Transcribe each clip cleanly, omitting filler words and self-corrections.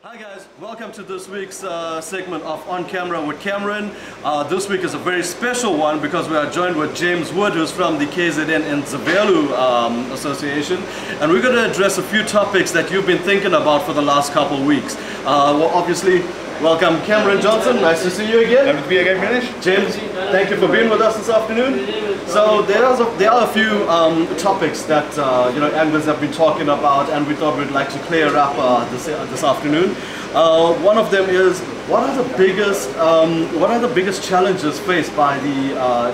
Hi guys, welcome to this week's segment of On Camera with Cameron. This week is a very special one because we are joined with James Wood, who's from the KZN Nzabelu Association, and we're going to address a few topics that you've been thinking about for the last couple of weeks. Well, obviously, welcome Cameron Johnson, nice to see you again. Happy to be again, Manish. James, thank you for being with us this afternoon. So there are a few topics that anglers have been talking about, and we thought we'd like to clear up this afternoon. One of them is what are the biggest challenges faced by the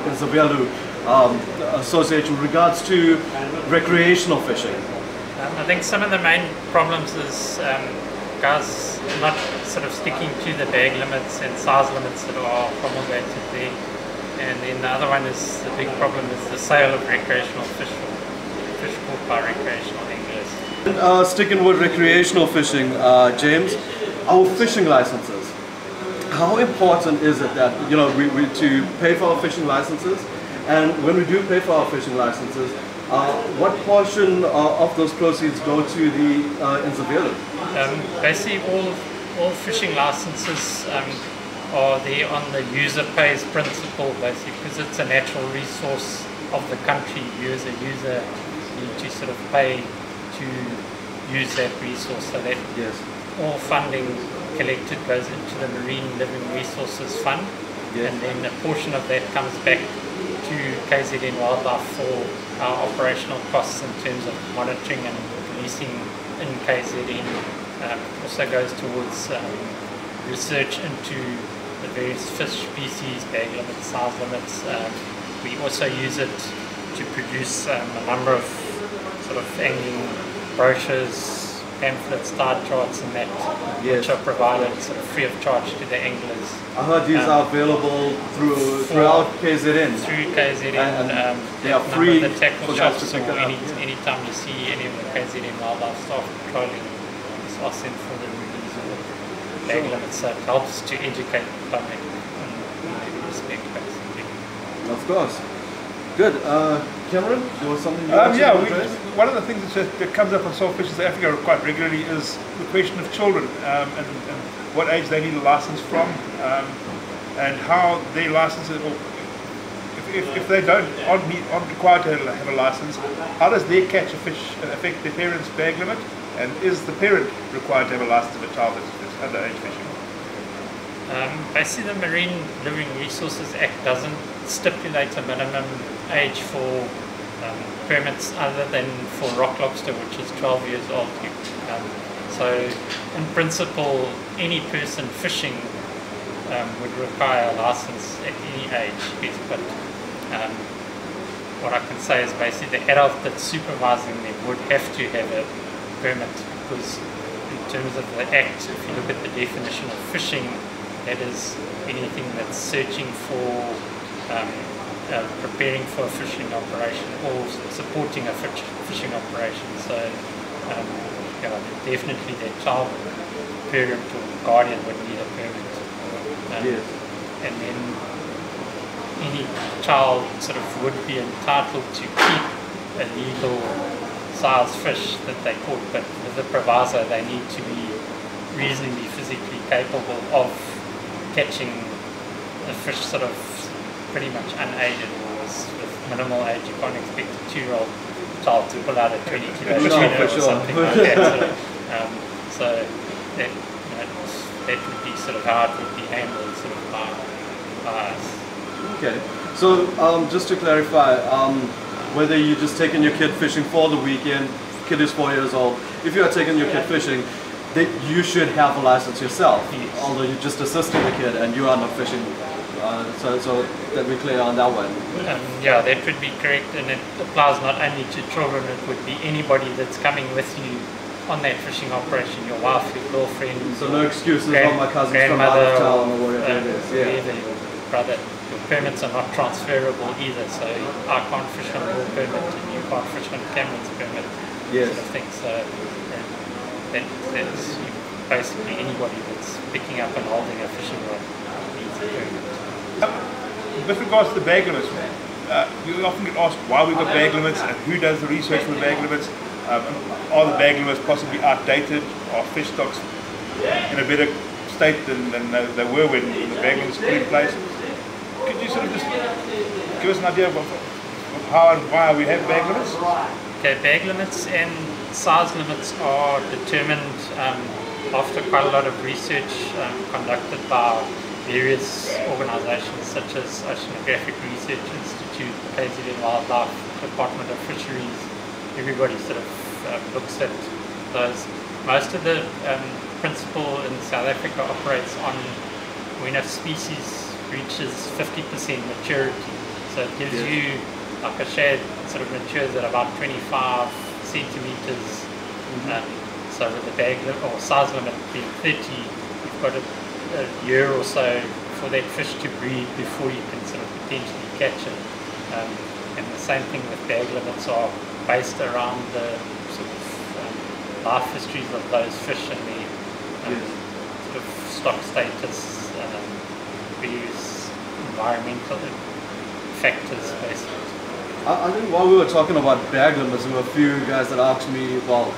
Nzabelu Association in regards to recreational fishing? I think some of the main problems is guys not sort of sticking to the bag limits and size limits that are promulgated there. And then the other one is the big problem is the sale of recreational fish caught by recreational anglers. Sticking with recreational fishing, James, our fishing licenses. How important is it that we to pay for our fishing licenses? And when we do pay for our fishing licenses, what portion of those proceeds go to the Nzabelu? Basically, all fishing licenses are there on the user pays principle, basically, because it's a natural resource of the country. You as a user need to sort of pay to use that resource, so that all funding collected goes into the Marine Living Resources Fund, and then a portion of that comes back to KZN Wildlife for our operational costs in terms of monitoring and policing in KZN. Also goes towards research into the various fish species, bag limits, size limits. We also use it to produce a number of sort of angling brochures, pamphlets, tide charts and that, which are provided sort of free of charge to the anglers. I heard these are available throughout KZN. Through KZN, and they are free the tackle shops, or up. anytime you see any of the KZN wildlife staff patrolling, just ask them for the release of bag limits, so it helps to educate the public in that respect, basically. Of course. Good. Cameron, there was something you wanted to address? One of the things that comes up on Saltfish in Africa quite regularly is the question of children and what age they need a license from, and how their license, or if they aren't required to have a license, how does their catch of fish affect their parents' bag limit, and is the parent required to have a license of a child that's underage fishing? Basically, the Marine Living Resources Act doesn't stipulate a minimum age for permits other than for rock lobster, which is 12 years old. So in principle, any person fishing would require a license at any age, yes, but what I can say is basically the adult that's supervising them would have to have a permit, because in terms of the Act, if you look at the definition of fishing, that is anything that's searching for, preparing for a fishing operation or supporting a fishing operation. So definitely their child, parent or guardian would need a permit. And then any child sort of would be entitled to keep a legal size fish that they caught, but with the proviso they need to be reasonably physically capable of catching a fish sort of pretty much unaided, or with minimal age. You can't expect a 2-year-old child to pull out a 20 kilo tuna or something like that. So that would be sort of how it would be handled sort of by us. Okay, so just to clarify, whether you're just taking your kid fishing for the weekend, kid is 4 years old, if you are taking your kid fishing, that you should have a license yourself, although you're just assisting the kid and you are not fishing. So that we're clear on that one. Yeah, that would be correct, and it applies not only to children, it would be anybody that's coming with you on that fishing operation, your wife, your girlfriend. So no excuses on my cousins from out of town or whatever it is. Your brother. Your permits are not transferable either, so I can't fish on your permit and you can't fish on Cameron's permit. Sort of thing. So that's basically anybody that's picking up and holding a fishing rod needs a permit. With regards to the bag limits, you often get asked why we've got bag limits and who does the research for the bag limits. Are the bag limits possibly outdated? Are fish stocks in a better state than they were when the bag limits were put in place. Could you sort of just give us an idea of how and why we have bag limits? Okay, bag limits and size limits are determined after quite a lot of research conducted by various organizations such as Oceanographic Research Institute, KZN Wildlife, Department of Fisheries. Everybody sort of looks at those. Most of the principle in South Africa operates on when a species reaches 50% maturity. So it gives you, like a shad sort of matures at about 25 centimeters. So with the bag or size limit being 30, you've got a year or so for that fish to breed before you can sort of potentially catch it. And the same thing with bag limits are based around the sort of life histories of those fish and the sort of stock status, various environmental factors basically. I think while we were talking about bag limits, there were a few guys that asked me, well,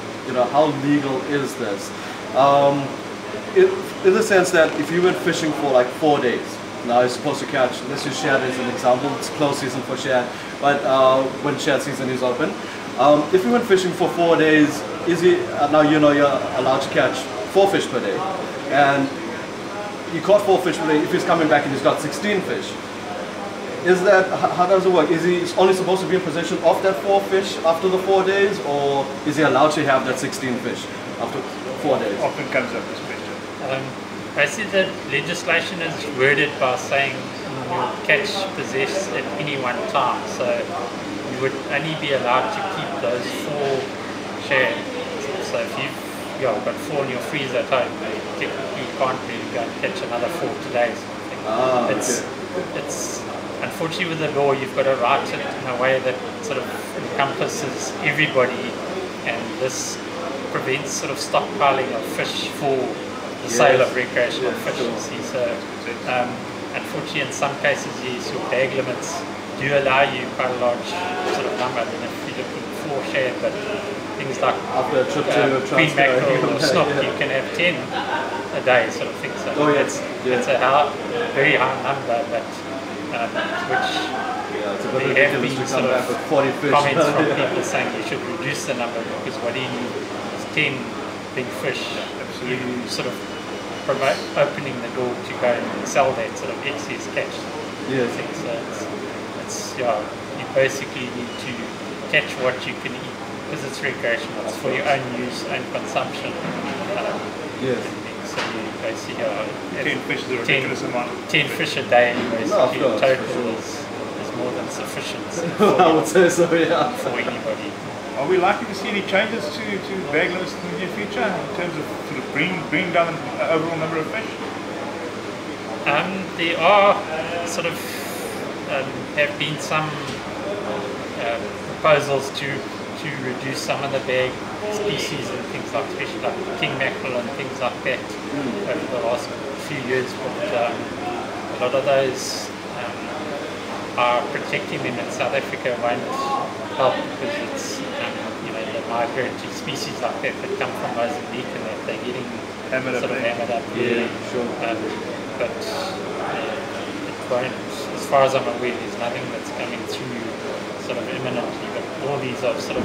how legal is this? In the sense that if you went fishing for like 4 days, now you're supposed to catch, let's use shad as an example, it's close season for shad, but when shad season is open, if you went fishing for 4 days, now you're allowed to catch 4 fish per day, and you caught 4 fish per day. If he's coming back and he's got 16 fish, is that, how does it work? Is he only supposed to be in possession of that 4 fish after the 4 days, or is he allowed to have that 16 fish after 4 days? Often comes up this question. Basically the legislation is worded by saying you'll catch possess at any one time, so you would only be allowed to keep those 4 shad. So if you've got 4 in your freezer at home, you technically can't really go and catch another 4 today. It's unfortunately with the law you've got to write it in a way that sort of encompasses everybody, and this prevents sort of stockpiling of fish for the sale of recreational fish. So unfortunately in some cases yes, your bag limits do allow you quite a large sort of number. I don't know if you're looking for shad, but things like after a trip to queen mackerel or snook, you can have 10 a day sort of thing. So it's a very high number, but which there have been sort of comments from people saying you should reduce the number, because what do you need is 10 big fish. You sort of promote opening the door to go and sell that sort of excess catch. So you basically need to catch what you can eat, because it's recreational, it's for your own use, own consumption. So you basically 10 fish is a ridiculous amount. 10 fish a day basically total is more than sufficient I would say so, for anybody. Are we likely to see any changes to bag limits in the near future in terms of sort of bringing down the overall number of fish? There are sort of have been some proposals to reduce some of the bag species and things like, especially like king mackerel and things like that over the last few years, but a lot of those are protecting them in South Africa won't help, because it's the migratory species like that come from Mozambique and that they're getting hammered up. But it won't, as far as I'm aware, there's nothing that's coming through sort of imminently, but all these are sort of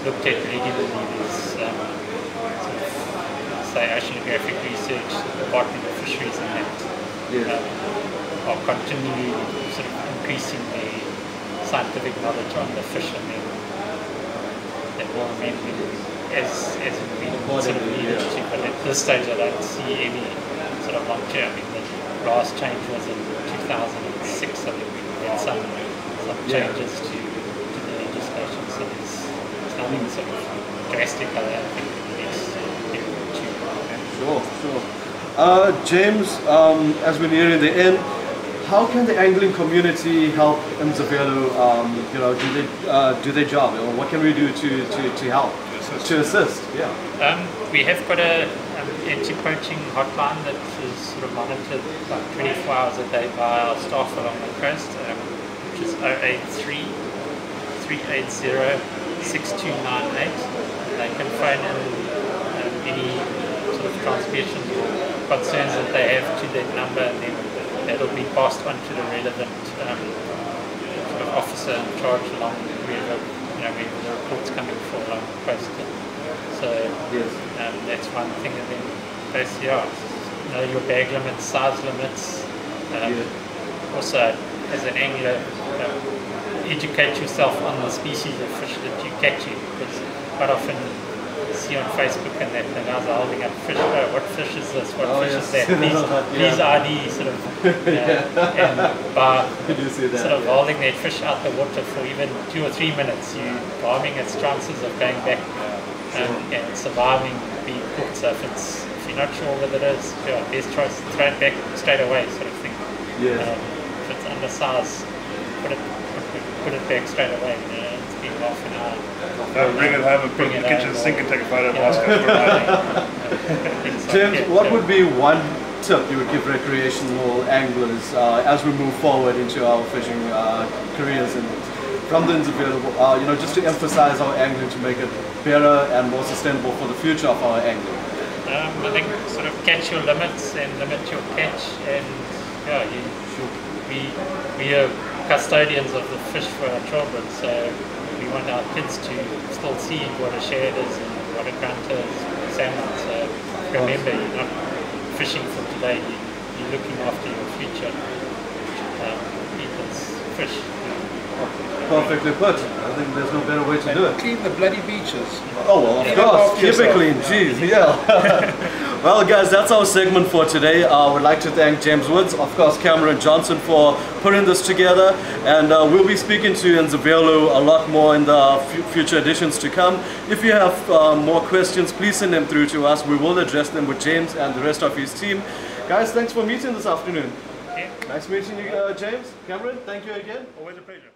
looked at regularly. There's sort of, say, Oceanographic Research, the Department of Fisheries and that are continually sort of increasing their scientific knowledge on the fish, and then that will remain as we sort of needed to. But at this stage I don't see any sort of long term. I mean, the last change was in 2006, I think we had some changes to the legislation, so there's nothing sort of drastic I don't think in the next year or two. Sure. James, as we're nearing the end, how can the angling community help Mzavelu, do their job? Or what can we do to help, to assist? We have got a anti-poaching hotline that is sort of monitored like 24 hours a day by our staff along the coast, which is 083 380 6298. They can phone in any sort of transgressions or concerns that they have to that number, and then that'll be passed on to the relevant sort of officer in charge along wherever where the report's coming for along the coast. So Yes. that's one thing. And then basically, know your bag limits, size limits. Also, as an angler, educate yourself on the species of fish that you catch, because quite often you see on Facebook and that the guys are holding up fish. Oh, what fish is this? What fish is that? These ID sort of, and by sort of holding that fish out the water for even 2 or 3 minutes, you harming its chances of going back and surviving being cooked. So if you're not sure what it is, best choice, throw it back straight away, sort of thing. If it's undersized, put it back straight away. It's been half an hour. Bring it home and put it in the kitchen sink and take a photo of Oscar. James, what would be one tip you would give recreational anglers as we move forward into our fishing careers and from the available, just to emphasize our angling to make it better and more sustainable for the future of our angling? I think sort of catch your limits and limit your catch, and we are custodians of the fish for our children, so we want our kids to still see what a shad is and what a grunter is, salmon. So remember, you're not fishing for today, you're looking after your future people's fish. Perfectly put. I think there's no better way to do it. Clean the bloody beaches. Oh, well, of course. Keep it clean. Jeez, yeah. Well, guys, that's our segment for today. I would like to thank James Woods, of course, Cameron Johnson for putting this together. And we'll be speaking to Nzivelo a lot more in the future editions to come. If you have more questions, please send them through to us. We will address them with James and the rest of his team. Guys, thanks for meeting this afternoon. Yeah. Nice meeting you, James. Cameron, thank you again. Always a pleasure.